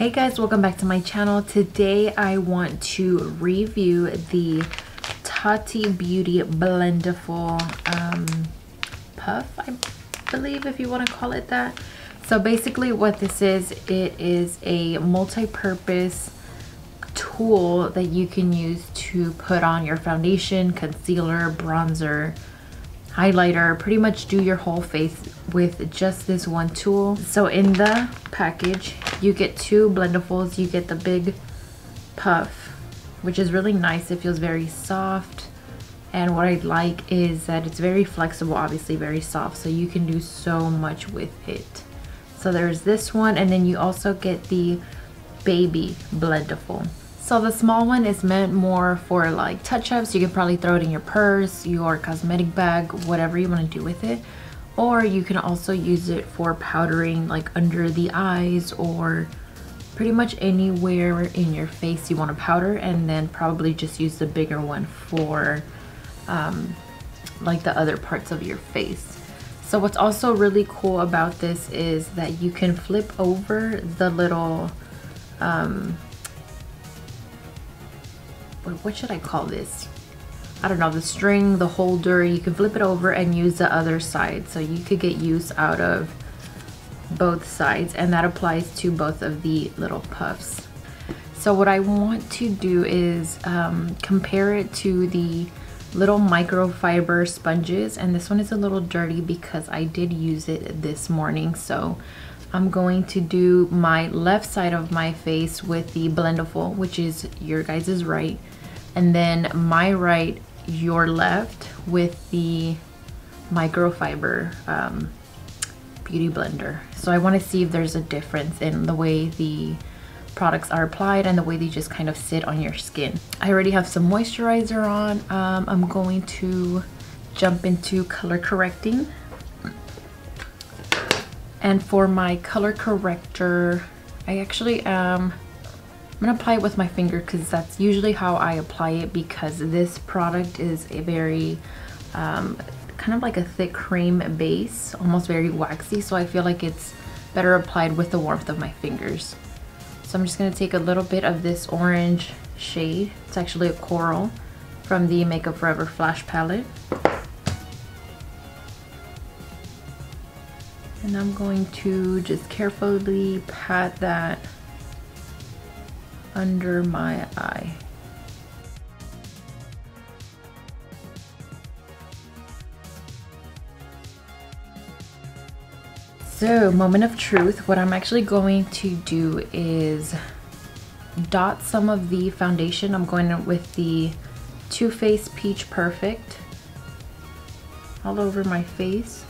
Hey guys, welcome back to my channel. Today I want to review the Tati Beauty Blendiful puff, I believe, if you want to call it that. So basically what this is, it is a multi-purpose tool that you can use to put on your foundation, concealer, bronzer, highlighter, pretty much do your whole face with just this one tool. So in the package you get two Blendifuls. You get the big puff, which is really nice. It feels very soft, and what I like is that it's very flexible, obviously very soft, so you can do so much with it. So there's this one, and then you also get the baby Blendiful. So the small one is meant more for like touch-ups. You can probably throw it in your purse, your cosmetic bag, whatever you want to do with it. Or you can also use it for powdering like under the eyes or pretty much anywhere in your face you want to powder, and then probably just use the bigger one for like the other parts of your face. So what's also really cool about this is that you can flip over the little what should I call this? I don't know, the string, the holder. You can flip it over and use the other side, so you could get use out of both sides, and that applies to both of the little puffs. So what I want to do is compare it to the little microfiber sponges, and this one is a little dirty because I did use it this morning. So I'm going to do my left side of my face with the Blendiful, which is your guys' right, and then my right, your left, with the microfiber beauty blender. So I want to see if there's a difference in the way the products are applied and the way they just kind of sit on your skin. I already have some moisturizer on. I'm going to jump into color correcting. And for my color corrector, I actually I'm gonna apply it with my finger because that's usually how I apply it, because this product is a very kind of like a thick cream base, almost very waxy, so I feel like it's better applied with the warmth of my fingers. So I'm just gonna take a little bit of this orange shade. It's actually a coral from the Makeup Forever Flash palette. And I'm going to just carefully pat that under my eye. So, moment of truth. What I'm actually going to do is dot some of the foundation. I'm going with the Too Faced Peach Perfect all over my face.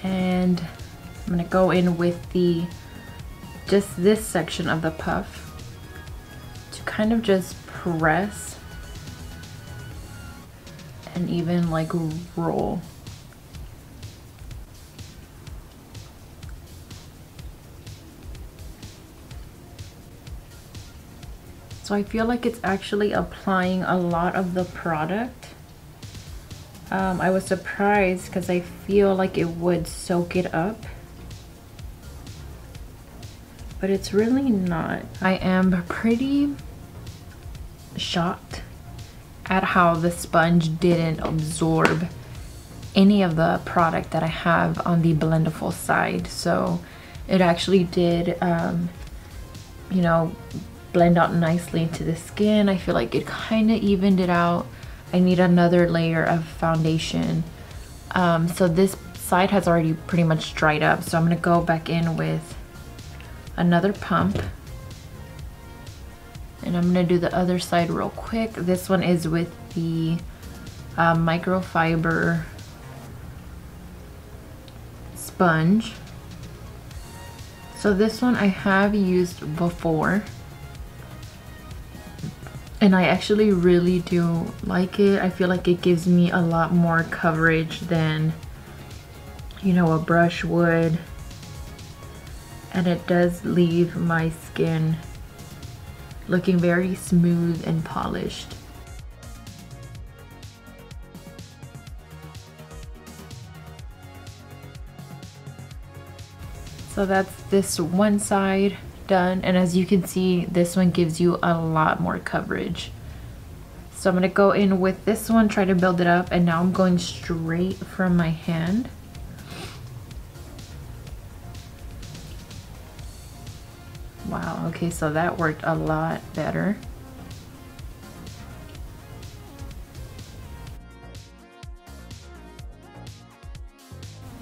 And I'm gonna go in with the just this section of the puff to kind of just press and even like roll. So I feel like it's actually applying a lot of the product. I was surprised because I feel like it would soak it up, but it's really not. I am pretty shocked at how the sponge didn't absorb any of the product that I have on the Blendiful side. So it actually did, you know, blend out nicely into the skin. I feel like it kind of evened it out. I need another layer of foundation. So this side has already pretty much dried up, so I'm gonna go back in with another pump, and I'm gonna do the other side real quick. This one is with the microfiber sponge. So this one I have used before, and I actually really do like it. I feel like it gives me a lot more coverage than, you know, a brush would. And it does leave my skin looking very smooth and polished. So that's this one side done, and as you can see, this one gives you a lot more coverage. So I'm gonna go in with this one, try to build it up, and now I'm going straight from my hand. Wow, okay, so that worked a lot better.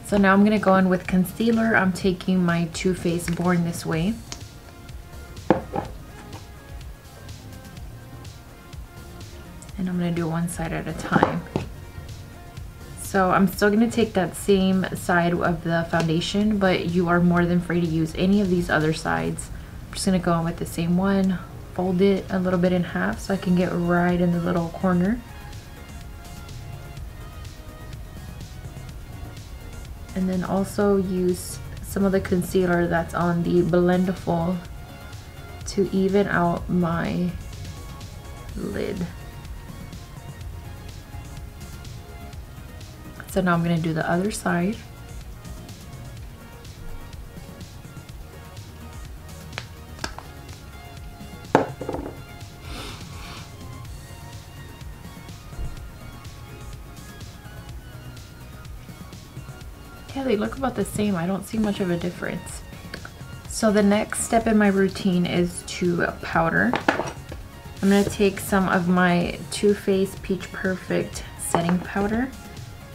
So now I'm gonna go in with concealer. I'm taking my Too Faced Born This Way. And I'm gonna do one side at a time. So I'm still gonna take that same side of the foundation, but you are more than free to use any of these other sides. I'm just gonna go in with the same one, fold it a little bit in half so I can get right in the little corner. And then also use some of the concealer that's on the Blendiful to even out my lid. So now I'm going to do the other side. Yeah, they look about the same. I don't see much of a difference. So the next step in my routine is to powder. I'm going to take some of my Too Faced Peach Perfect setting powder,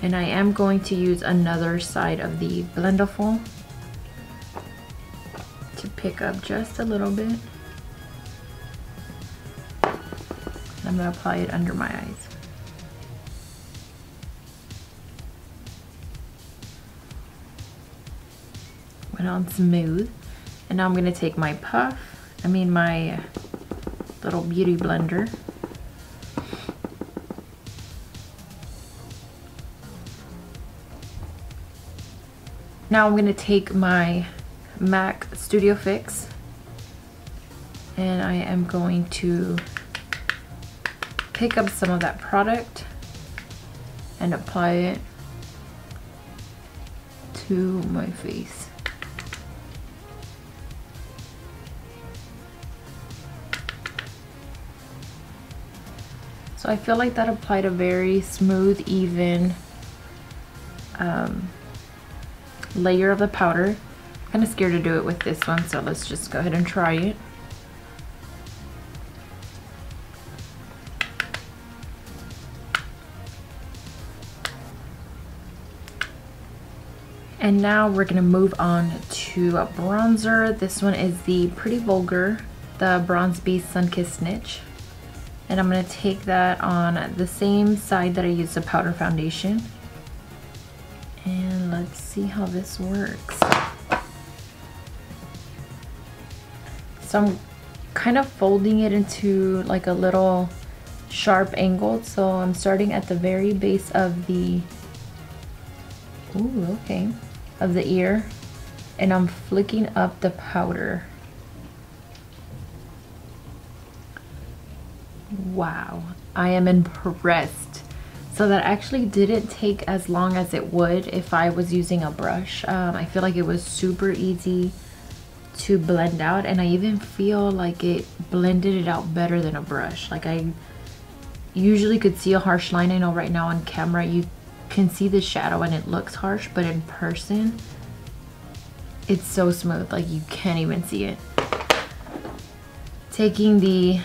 and I am going to use another side of the Blendiful to pick up just a little bit. I'm going to apply it under my eyes. Went on smooth. And now I'm going to take my my little beauty blender. Now I'm going to take my MAC Studio Fix, and I am going to pick up some of that product and apply it to my face. So I feel like that applied a very smooth, even layer of the powder. I'm kind of scared to do it with this one, so let's just go ahead and try it. And now we're gonna move on to a bronzer. This one is the Pretty Vulgar, the Bronze Beast Sunkissed Snitch. And I'm gonna take that on the same side that I used the powder foundation. And let's see how this works. So I'm kind of folding it into like a little sharp angle. So I'm starting at the very base of the, of the ear, and I'm flicking up the powder. Wow, I am impressed. So that actually didn't take as long as it would if I was using a brush. I feel like it was super easy to blend out, and I even feel like it blended it out better than a brush. Like, I usually could see a harsh line. I know right now on camera you can see the shadow and it looks harsh, but in person it's so smooth, like you can't even see it. Taking the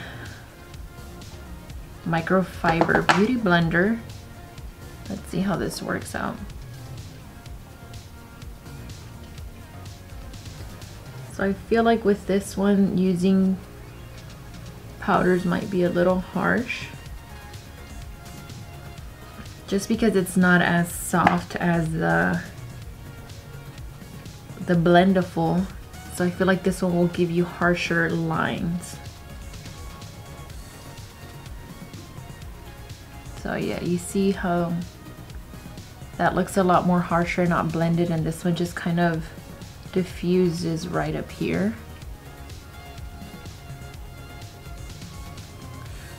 microfiber beauty blender, let's see how this works out. So I feel like with this one, using powders might be a little harsh, just because it's not as soft as the Blendiful. So I feel like this one will give you harsher lines. So yeah, you see how that looks a lot more harsher, not blended, and this one just kind of diffuses right up here.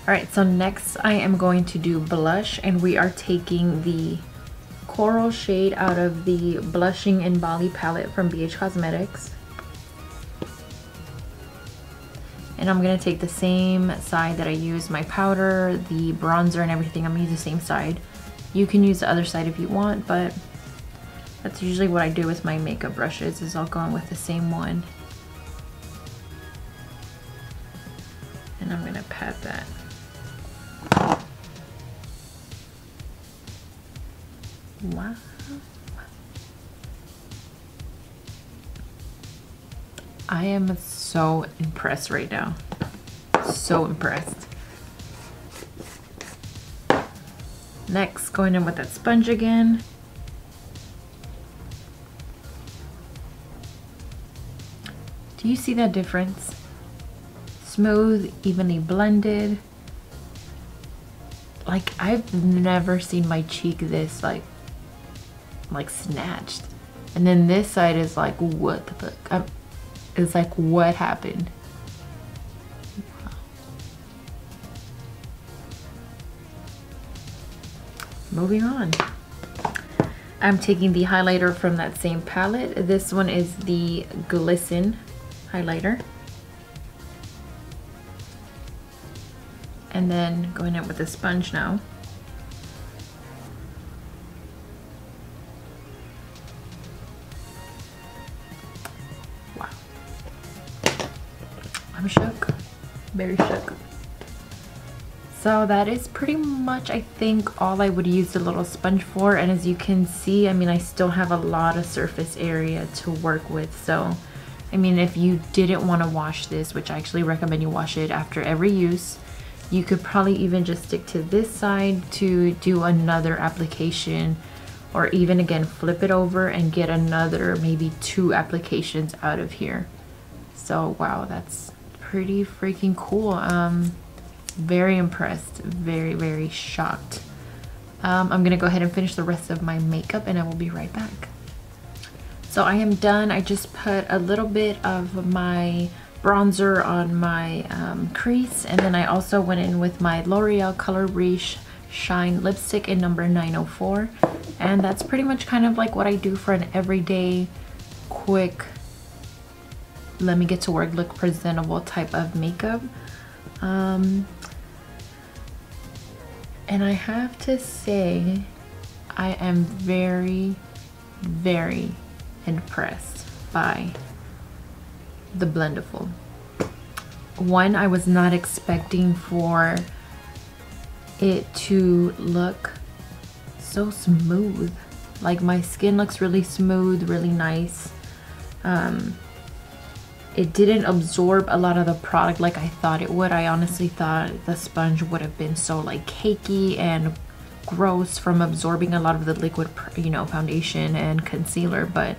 Alright, so next I am going to do blush, and we are taking the Coral shade out of the Blushing in Bali palette from BH Cosmetics. And I'm gonna take the same side that I used my powder, the bronzer, and everything. I'm gonna use the same side. You can use the other side if you want, but that's usually what I do with my makeup brushes, is I'll go in with the same one. And I'm gonna pat that. Wow. I am so impressed right now. So impressed. Next, going in with that sponge again. Do you see that difference? Smooth, evenly blended. Like, I've never seen my cheek this like snatched. And then this side is like, what the fuck? It's like, what happened? Wow. Moving on. I'm taking the highlighter from that same palette. This one is the Glisten highlighter. And then going in with the sponge now. Wow. I'm shook. Very shook. So that is pretty much, I think, all I would use the little sponge for. And as you can see, I mean, I still have a lot of surface area to work with. So, I mean, if you didn't want to wash this, which I actually recommend you wash it after every use, you could probably even just stick to this side to do another application, or even again flip it over and get another maybe 2 applications out of here. So wow, that's pretty freaking cool. Very impressed, very shocked. I'm gonna go ahead and finish the rest of my makeup and I will be right back. So I am done. I just put a little bit of my bronzer on my crease, and then I also went in with my L'Oreal Color Riche Shine lipstick in number 904, and that's pretty much kind of like what I do for an everyday quick let me get to work, look presentable type of makeup. And I have to say I am very impressed by the Blendiful. One, I was not expecting for it to look so smooth. Like, my skin looks really smooth, really nice. It didn't absorb a lot of the product like I thought it would. I honestly thought the sponge would have been so like cakey and gross from absorbing a lot of the liquid, you know, foundation and concealer, but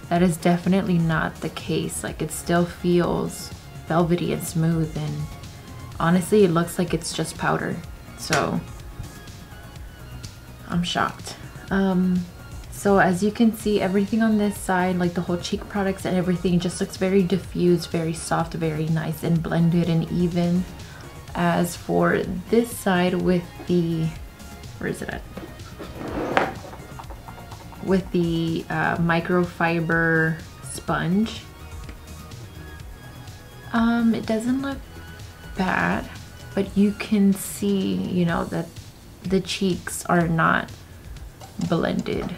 that is definitely not the case. Like, it still feels velvety and smooth, and honestly it looks like it's just powder. So I'm shocked. So as you can see, everything on this side, like the whole cheek products and everything, just looks very diffused, very soft, very nice and blended and even. As for this side with the, where is it at? With the microfiber sponge, it doesn't look bad, but you can see, you know, that the cheeks are not blended.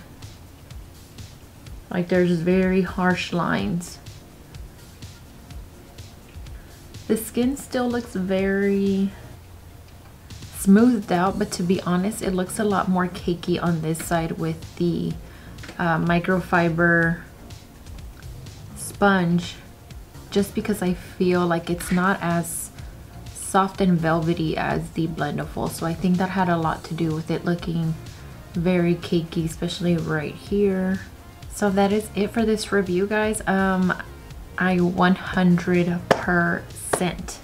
Like, there's very harsh lines. The skin still looks very smoothed out, but to be honest, it looks a lot more cakey on this side with the microfiber sponge, just because I feel like it's not as soft and velvety as the Blendiful. So I think that had a lot to do with it looking very cakey, especially right here. So that is it for this review, guys. I 100%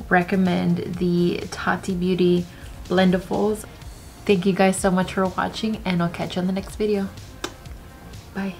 recommend the Tati Beauty Blendifuls. Thank you guys so much for watching, and I'll catch you on the next video. Bye.